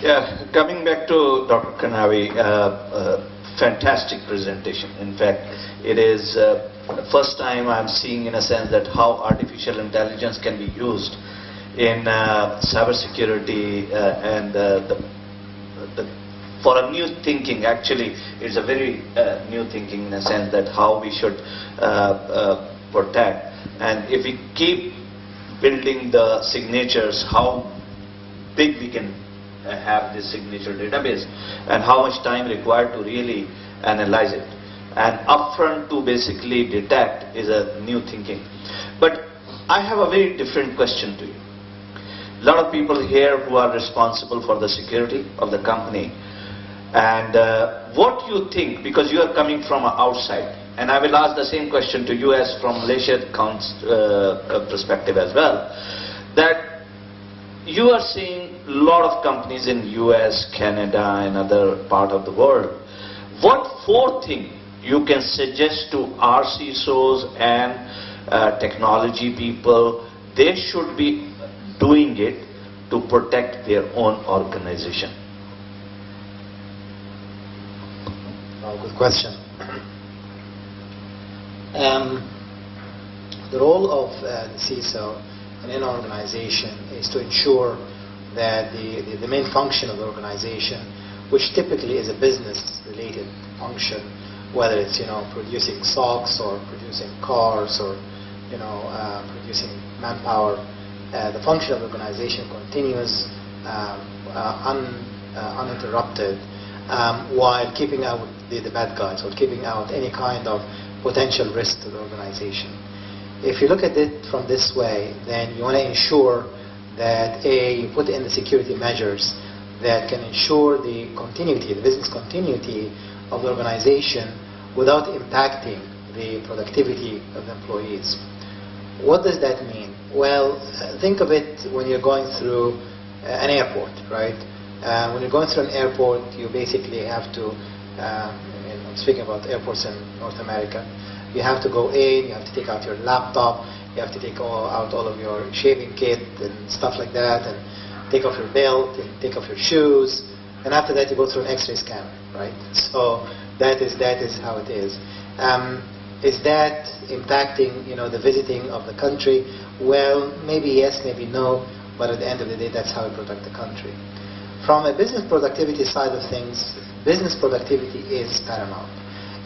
Yeah, coming back to Dr. Kinawi, fantastic presentation. In fact, it is the first time I'm seeing, in a sense, that how artificial intelligence can be used in cybersecurity and for a new thinking. Actually, it's a very new thinking in a sense that how we should protect. And if we keep building the signatures, how big we can have this signature database and how much time required to really analyze it. And upfront to basically detect is a new thinking. But I have a very different question to you. A lot of people here who are responsible for the security of the company. And what you think, because you are coming from outside, and I will ask the same question to you as from Malaysia perspective as well, that you are seeing a lot of companies in US, Canada and other part of the world. What four things you can suggest to our CISOs and technology people they should be doing it to protect their own organization? Oh, good question. The role of the CISO in an organization is to ensure that the main function of the organization, which typically is a business-related function, whether it's producing socks or producing cars or producing manpower, the function of the organization continues uninterrupted while keeping out the bad guys or keeping out any kind of potential risk to the organization. If you look at it from this way, then you want to ensure that you put in the security measures that can ensure the continuity, the business continuity of the organization without impacting the productivity of the employees. What does that mean? Well, think of it when you're going through an airport, right? When you're going through an airport, you basically have to, I'm speaking about airports in North America, you have to go in, you have to take out your laptop, you have to take out all of your shaving kit and stuff like that, and take off your belt, and take off your shoes, and after that you go through an X-ray scanner, right? So that is how it is. Is that impacting the visiting of the country? Well, maybe yes, maybe no, but at the end of the day, that's how we protect the country. From a business productivity side of things, business productivity is paramount,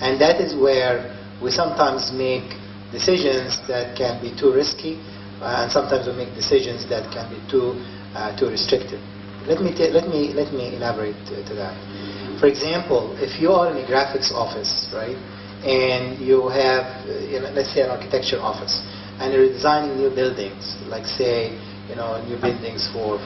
and that is where we sometimes make decisions that can be too risky, and sometimes we make decisions that can be too restrictive. Let me elaborate to that. For example, if you are in a graphics office, right, and you have, let's say, an architecture office, and you're designing new buildings, like say, new buildings for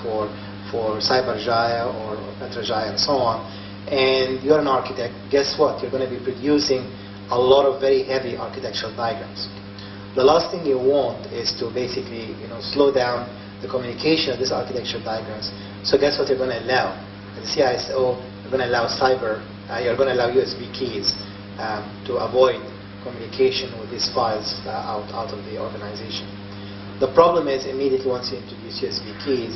Cyberjaya or Petrojaya and so on, and you're an architect, guess what? You're going to be producing a lot of very heavy architectural diagrams. The last thing you want is to basically, slow down the communication of these architectural diagrams. So guess what you're going to allow? The CISO, you're going to allow you're going to allow USB keys to avoid communication with these files out of the organization. The problem is, immediately once you introduce USB keys,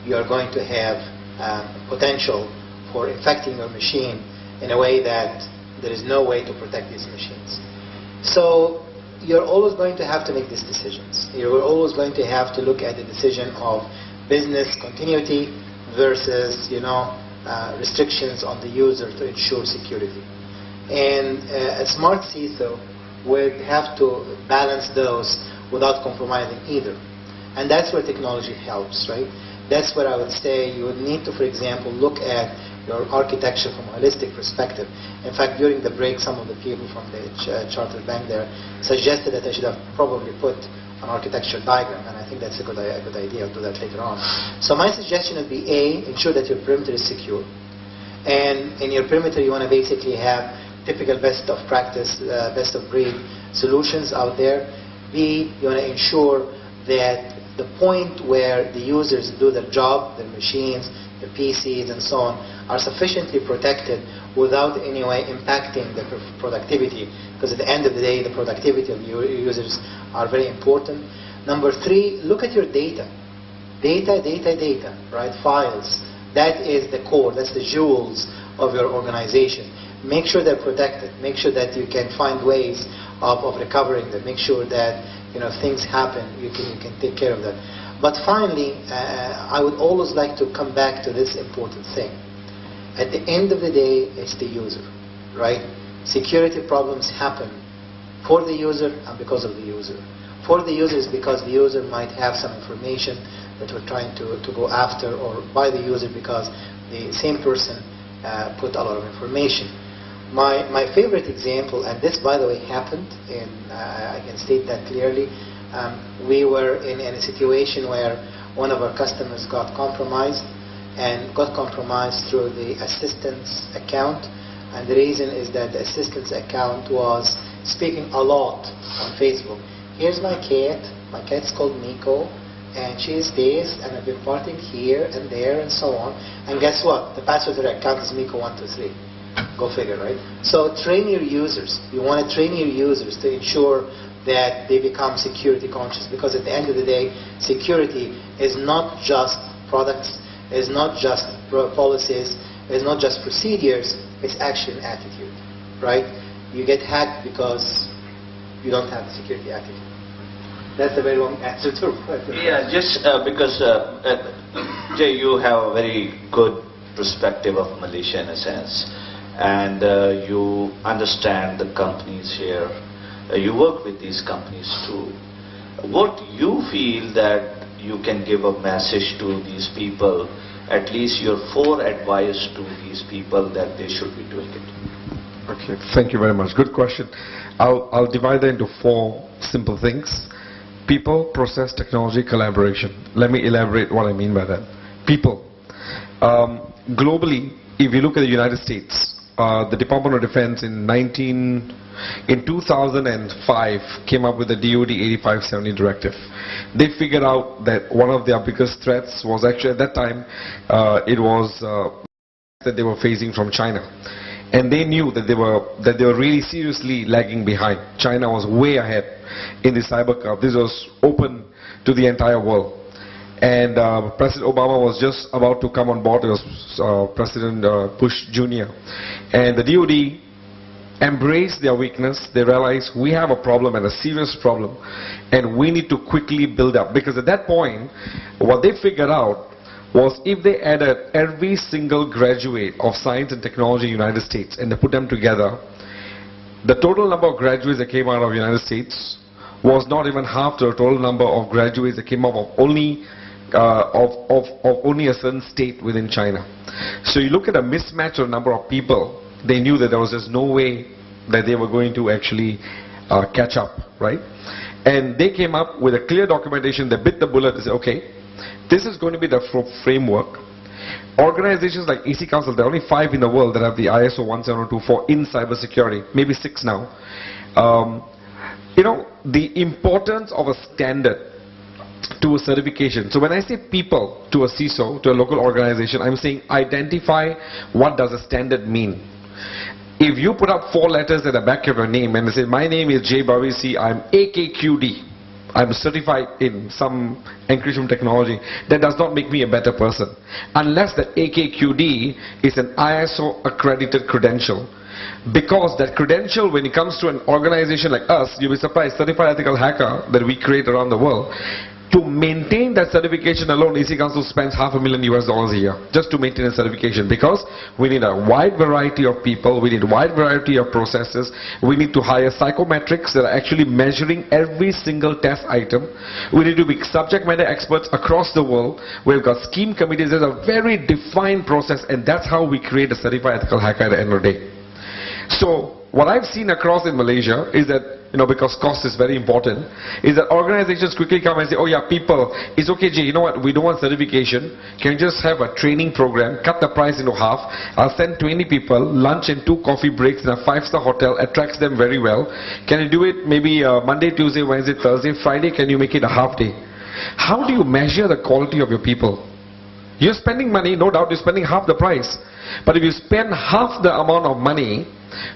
you are going to have potential for infecting your machine in a way that there is no way to protect these machines. So you're always going to have to make these decisions. You're always going to have to look at the decision of business continuity versus, restrictions on the user to ensure security. And a smart CISO would have to balance those without compromising either. And that's where technology helps, right? That's where I would say you would need to, for example, look at your architecture from a holistic perspective. In fact, during the break, some of the people from the chartered bank there suggested that I should have probably put an architecture diagram, and I think that's a good idea. I'll do that later on. So my suggestion would be ensure that your perimeter is secure. And in your perimeter, you want to basically have typical best of practice, best of breed solutions out there. B, you want to ensure that the point where the users do their job, their machines, the PCs and so on, are sufficiently protected without in any way impacting the productivity, because at the end of the day, the productivity of your users are very important. Number 3, look at your data. Data, right? Files, that is the core, that's the jewels of your organization. Make sure they're protected. Make sure that you can find ways of recovering them. Make sure that things happen, you can take care of them. But finally, I would always like to come back to this important thing. At the end of the day, it's the user, right? Security problems happen for the user and because of the user. For the user is because the user might have some information that we're trying to go after, or by the user because the same person put a lot of information. My favorite example, and this by the way happened, I can state that clearly, we were in a situation where one of our customers got compromised, and got compromised through the assistant's account. And the reason is that the assistant's account was speaking a lot on Facebook. Here's my cat's called Miko, and she's this, and I've been partying here and there and so on. And guess what? The password to the account is Miko123. Go figure, right? So train your users. You want to train your users to ensure that they become security conscious, because at the end of the day, security is not just products, is not just policies, is not just procedures, it's actually an attitude, right? You get hacked because you don't have the security attitude. That's a very long answer to the question. Yeah, just because, Jay, you have a very good perspective of Malaysia in a sense, and you understand the companies here. You work with these companies too. What you feel that you can give a message to these people, at least your 4 advice to these people that they should be doing it? Okay, thank you very much. Good question. I'll divide that into 4 simple things. People, process, technology, collaboration. Let me elaborate what I mean by that. People. Globally, if you look at the United States, the Department of Defense in 2005 came up with the DoD 8570 directive. They figured out that one of their biggest threats was actually at that time, it was that they were facing from China. And they knew that they were really seriously lagging behind. China was way ahead in the cyber curve. This was open to the entire world. And President Obama was just about to come on board. It was President Bush Jr. And the DoD embraced their weakness. They realized we have a problem, and a serious problem, and we need to quickly build up. Because at that point, what they figured out was if they added every single graduate of science and technology in the United States and they put them together, the total number of graduates that came out of the United States was not even half the total number of graduates that came out of only a certain state within China. So you look at a mismatch of number of people, they knew that there was just no way that they were going to actually catch up, right? And they came up with a clear documentation. They bit the bullet and said, okay, this is going to be the framework. Organizations like EC Council, there are only 5 in the world that have the ISO 17024 in cybersecurity, maybe 6 now. The importance of a standard to a certification. So when I say people to a CISO, to a local organization, I'm saying identify what does a standard mean. If you put up 4 letters at the back of your name and say, my name is J. Bavisi, I'm AKQD, I'm certified in some encryption technology, that does not make me a better person. Unless that AKQD is an ISO accredited credential. Because that credential, when it comes to an organization like us, you'll be surprised, Certified Ethical Hacker that we create around the world, to maintain that certification alone, EC Council spends $500,000 a year just to maintain a certification, because we need a wide variety of people, we need a wide variety of processes, we need to hire psychometrics that are actually measuring every single test item, we need to be subject matter experts across the world, we've got scheme committees. There's a very defined process, and that's how we create a Certified Ethical Hacker at the end of the day. So what I've seen across in Malaysia is that, because cost is very important, is that organizations quickly come and say, oh yeah, people, it's okay, Jay, you know what, we don't want certification, can you just have a training program, cut the price into half, I'll send 20 people, lunch and 2 coffee breaks in a 5-star hotel, attracts them very well, can you do it maybe Monday, Tuesday, Wednesday, Thursday, Friday, can you make it a half day? How do you measure the quality of your people? You're spending money, no doubt you're spending half the price, but if you spend half the amount of money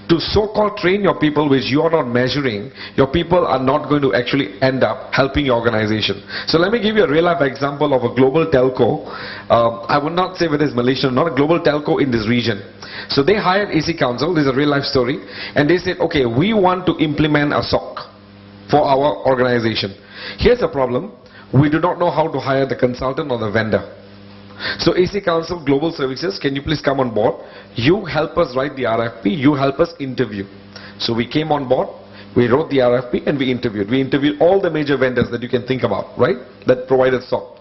to so-called train your people, which you are not measuring, your people are not going to actually end up helping your organization. So let me give you a real-life example of a global telco. I would not say whether it's Malaysian or not, a global telco in this region. So they hired AC Council, this is a real-life story, and they said, okay, we want to implement a SOC for our organization. Here's the problem. We do not know how to hire the consultant or the vendor. So AC Council Global Services, can you please come on board? You help us write the RFP, you help us interview. So we came on board, we wrote the RFP and we interviewed. We interviewed all the major vendors that you can think about, right? That provided SOC.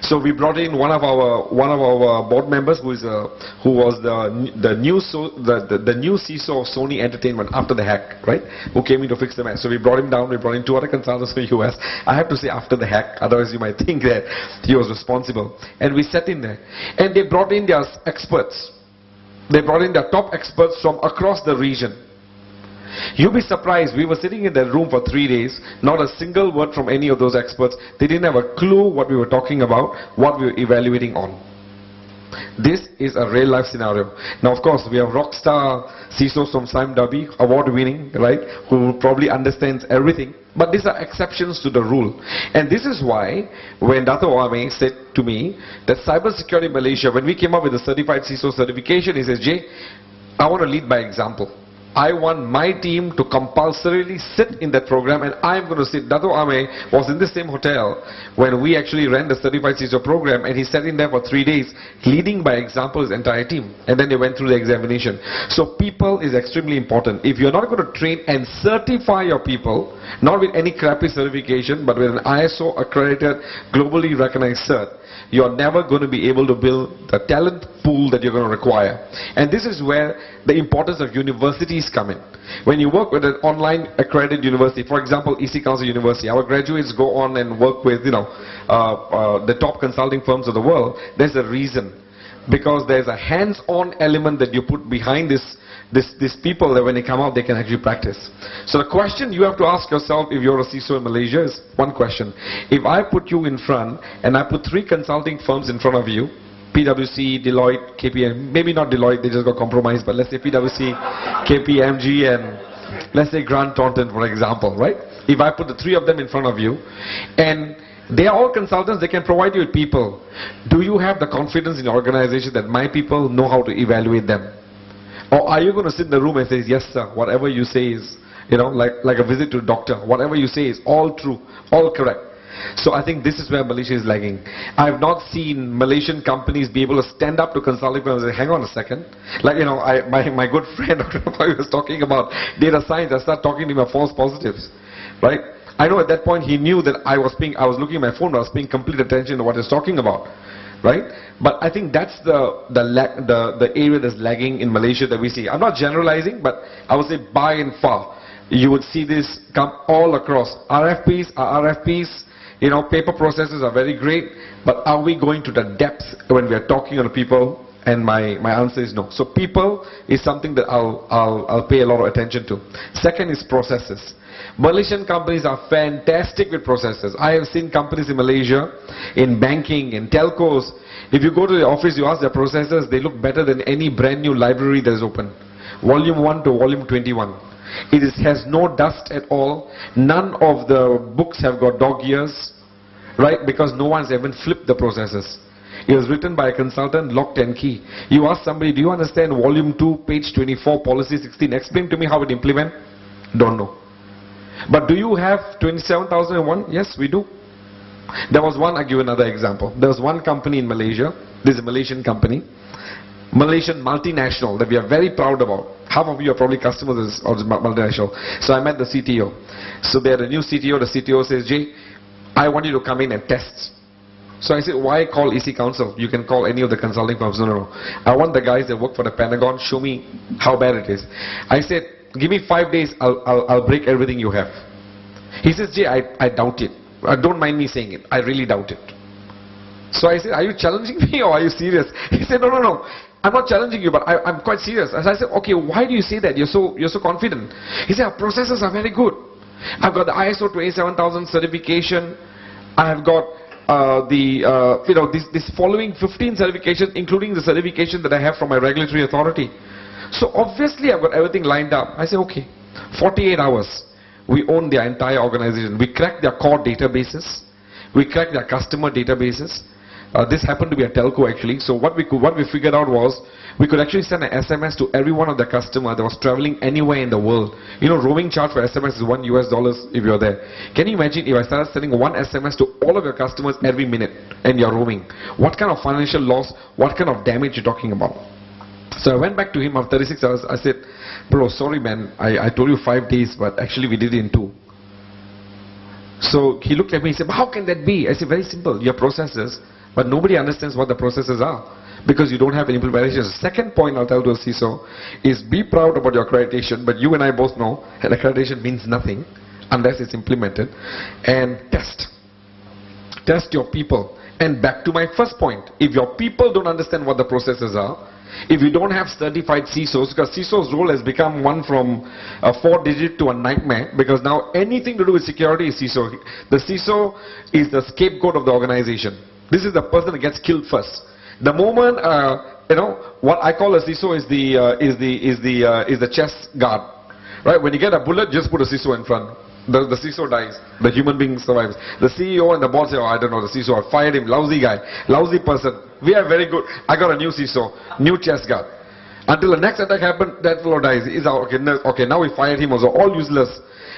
So we brought in one of our board members who was the new CISO of Sony Entertainment after the hack, right? Who came in to fix the mess. So we brought him down. We brought in 2 other consultants from the US. I have to say after the hack, otherwise you might think that he was responsible. And we sat in there, and they brought in their experts. They brought in their top experts from across the region. You'll be surprised, we were sitting in that room for 3 days, not a single word from any of those experts. They didn't have a clue what we were talking about, what we were evaluating on. This is a real life scenario. Now of course, we have rockstar CISOs from SIMW, award winning, right, who probably understands everything. But these are exceptions to the rule. And this is why, when Dato said to me that Cybersecurity Malaysia, when we came up with the Certified CISO certification, he says, Jay, I want to lead by example. I want my team to compulsorily sit in that program, and I'm going to sit. Dato Ame was in the same hotel when we actually ran the Certified CISO program, and he sat in there for 3 days, leading by example his entire team. And then they went through the examination. So people is extremely important. If you're not going to train and certify your people, not with any crappy certification, but with an ISO accredited, globally recognized cert, you're never going to be able to build the talent pool that you're going to require. And this is where the importance of universities come in. When you work with an online accredited university, for example, EC Council University, our graduates go on and work with, the top consulting firms of the world. There's a reason. Because there's a hands-on element that you put behind these people that when they come out, they can actually practice. So the question you have to ask yourself if you're a CISO in Malaysia is one question. If I put you in front and I put 3 consulting firms in front of you, PwC, Deloitte, KPM, maybe not Deloitte, they just got compromised, but let's say PwC, KPMG, and let's say Grant Thornton, for example, right? If I put the 3 of them in front of you, and they are all consultants, they can provide you with people. Do you have the confidence in your organization that my people know how to evaluate them? Or are you going to sit in the room and say, yes sir, whatever you say is, like a visit to a doctor, whatever you say is all true, all correct. So I think this is where Malaysia is lagging. I have not seen Malaysian companies be able to stand up to consulting firms and say, hang on a second. Like, my good friend was talking about data science. I started talking to him about false positives, right? I know at that point he knew that I was looking at my phone, I was paying complete attention to what he was talking about, right? But I think that's the area that's lagging in Malaysia that we see. I'm not generalizing, but I would say by and far, you would see this come all across. RFPs are RFPs, paper processes are very great, but are we going to the depth when we are talking to people? And my answer is no. So people is something that I'll pay a lot of attention to. Second is processes. Malaysian companies are fantastic with processes. I have seen companies in Malaysia, in banking, in telcos. If you go to the office, you ask their processes, they look better than any brand new library that is open. Volume 1 to volume 21. It has no dust at all. None of the books have got dog ears, right? Because no one's even flipped the processes. It was written by a consultant, locked and key. You ask somebody, do you understand volume 2, page 24, policy 16? Explain to me how it implement. Don't know. But do you have 27,001? Yes, we do. There was one, I'll give another example. There was one company in Malaysia, this is a Malaysian company, Malaysian multinational that we are very proud about. Half of you are probably customers of this multinational. So I met the CTO. So they had a new CTO, the CTO says, Jay, I want you to come in and test. So I said, why call EC Council? You can call any of the consulting firms. No. I want the guys that work for the Pentagon, show me how bad it is. I said, give me 5 days, I'll break everything you have. He says, Jay, I doubt it. Don't mind me saying it. I really doubt it. So I said, are you challenging me or are you serious? He said, no. I'm not challenging you, but I'm quite serious. As I said, okay, why do you say that? You're so confident. He said, our processes are very good. I've got the ISO 27000 certification. I have got this following 15 certifications, including the certification that I have from my regulatory authority. So obviously I've got everything lined up. I say, okay, 48 hours. We own their entire organization. We crack their core databases. We crack their customer databases. This happened to be a telco actually. So what we figured out was we could actually send an SMS to every one of the customer that was traveling anywhere in the world. You know, roaming charge for SMS is $1 if you're there. Can you imagine if I started sending one SMS to all of your customers every minute and you're roaming? What kind of financial loss, what kind of damage you're talking about? So I went back to him after 36 hours. I said, bro, sorry man, I told you 5 days, but actually we did it in 2. So he looked at me and said, how can that be? I said, very simple. Your processes, but nobody understands what the processes are because you don't have an implementation. The second point I'll tell to a CISO is be proud about your accreditation, but you and I both know that accreditation means nothing unless it's implemented. And test. Test your people. And back to my first point, if your people don't understand what the processes are, if you don't have certified CISOs, because CISO's role has become one from a 4-digit to a nightmare, because now anything to do with security is CISO. The CISO is the scapegoat of the organization. This is the person that gets killed first. The moment, you know, what I call a CISO is the chest guard, right? When you get a bullet, just put a CISO in front. The CISO dies. The human being survives. The CEO and the boss say, oh, I don't know, the CISO, I fired him, lousy guy, lousy person. We are very good. I got a new CISO, new chest guard. Until the next attack happened, that fellow dies. He's out. Okay, now we fired him also, all useless.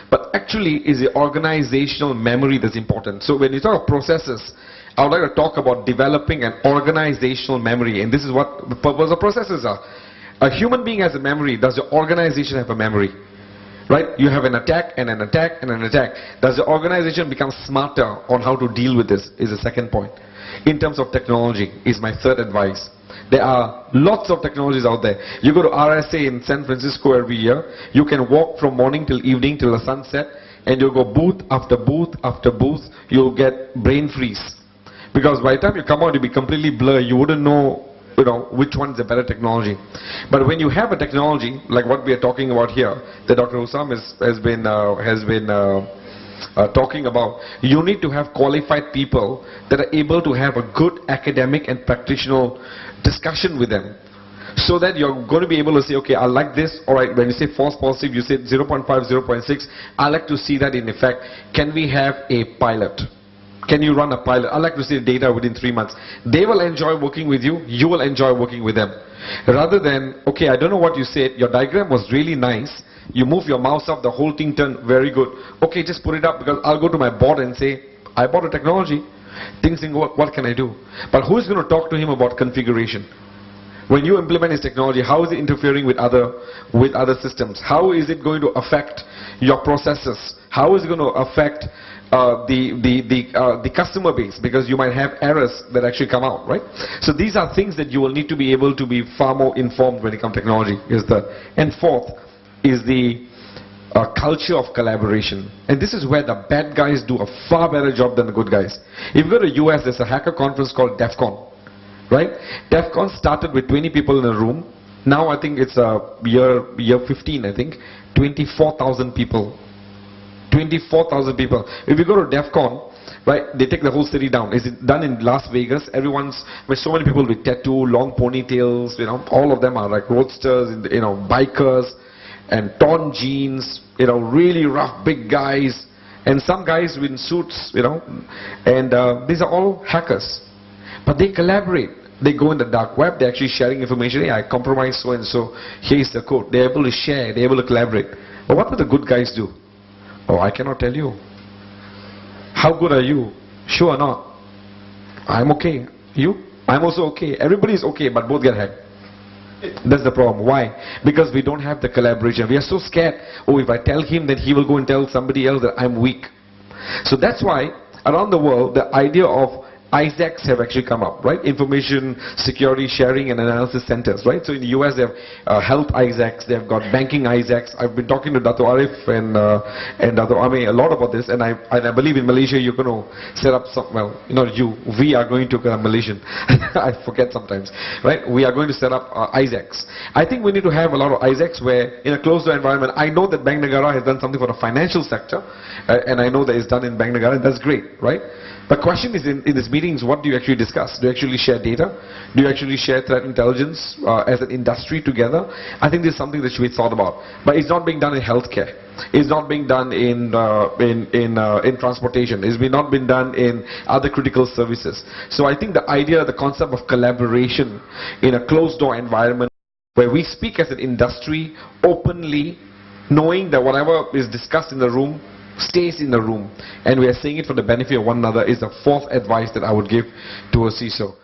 But actually, is the organizational memory that's important. So when you talk of processes, I would like to talk about developing an organizational memory, and this is what the purpose of processes are. A human being has a memory. Does the organization have a memory? Right? You have an attack and an attack and an attack. Does the organization become smarter on how to deal with this? Is the second point. In terms of technology, is my third advice. There are lots of technologies out there. You go to RSA in San Francisco every year. You can walk from morning till evening till the sunset, and you'll go booth after booth after booth. You'll get brain freeze. Because by the time you come out, you'll be completely blurred. You wouldn't know, you know, which one is the better technology. But when you have a technology like what we are talking about here, that Dr. Husam has been talking about, you need to have qualified people that are able to have a good academic and practitioner discussion with them. So that you're going to be able to say, okay, I like this. Alright, when you say false positive, you say 0.5, 0.6. I like to see that in effect. Can we have a pilot? Can you run a pilot? I like to see the data within 3 months. They will enjoy working with you. You will enjoy working with them. Rather than, okay, I don't know what you said. Your diagram was really nice. You move your mouse up, the whole thing turned very good. Okay, just put it up because I'll go to my board and say, I bought a technology. Things didn't work. What can I do? But who's going to talk to him about configuration? When you implement his technology, how is it interfering with other systems? How is it going to affect your processes? How is it going to affect the customer base, because you might have errors that actually come out, right? So these are things that you will need to be able to be far more informed when it comes to technology. And fourth is the culture of collaboration. And this is where the bad guys do a far better job than the good guys. If you go to US, there's a hacker conference called DEF CON, right? DEF CON started with 20 people in a room. Now I think it's year 15, I think, 24,000 people. 24,000 people. If you go to DEF CON, right, they take the whole city down. Is it done in Las Vegas? Everyone's with so many people with tattoo, long ponytails, you know, all of them are like roadsters, you know, bikers, and torn jeans, you know, really rough big guys, and some guys with suits, you know, and these are all hackers. But they collaborate. They go in the dark web, they're actually sharing information. Hey, I compromised so and so, here's the code. They're able to share, they're able to collaborate. But what will the good guys do? Oh, I cannot tell you. How good are you? Sure or not? I'm okay. You? I'm also okay. Everybody's okay, but both get hacked. That's the problem. Why? Because we don't have the collaboration. We are so scared. Oh, if I tell him, then he will go and tell somebody else that I'm weak. So that's why around the world, the idea of ISACs have actually come up, right? Information Security Sharing and Analysis Centers, right? So in the US they have health ISACs, they've got banking ISACs. I've been talking to Dato Arif and Dato Ami a lot about this, and I believe in Malaysia you're going to set up some, well, not you, we are going to, Malaysian, I forget sometimes, right? We are going to set up ISACs. I think we need to have a lot of ISACs where in a closed environment, I know that Bank Negara has done something for the financial sector, and I know that it's done in Bank Negara, and that's great, right? The question is in this meeting meetings, what do you actually discuss? Do you actually share data? Do you actually share threat intelligence as an industry together? I think this is something that should be thought about. But it's not being done in healthcare. It's not being done in transportation. It's not been done in other critical services. So I think the idea, the concept of collaboration in a closed-door environment where we speak as an industry openly, knowing that whatever is discussed in the room stays in the room, and we are saying it for the benefit of one another, is the fourth advice that I would give to a CISO.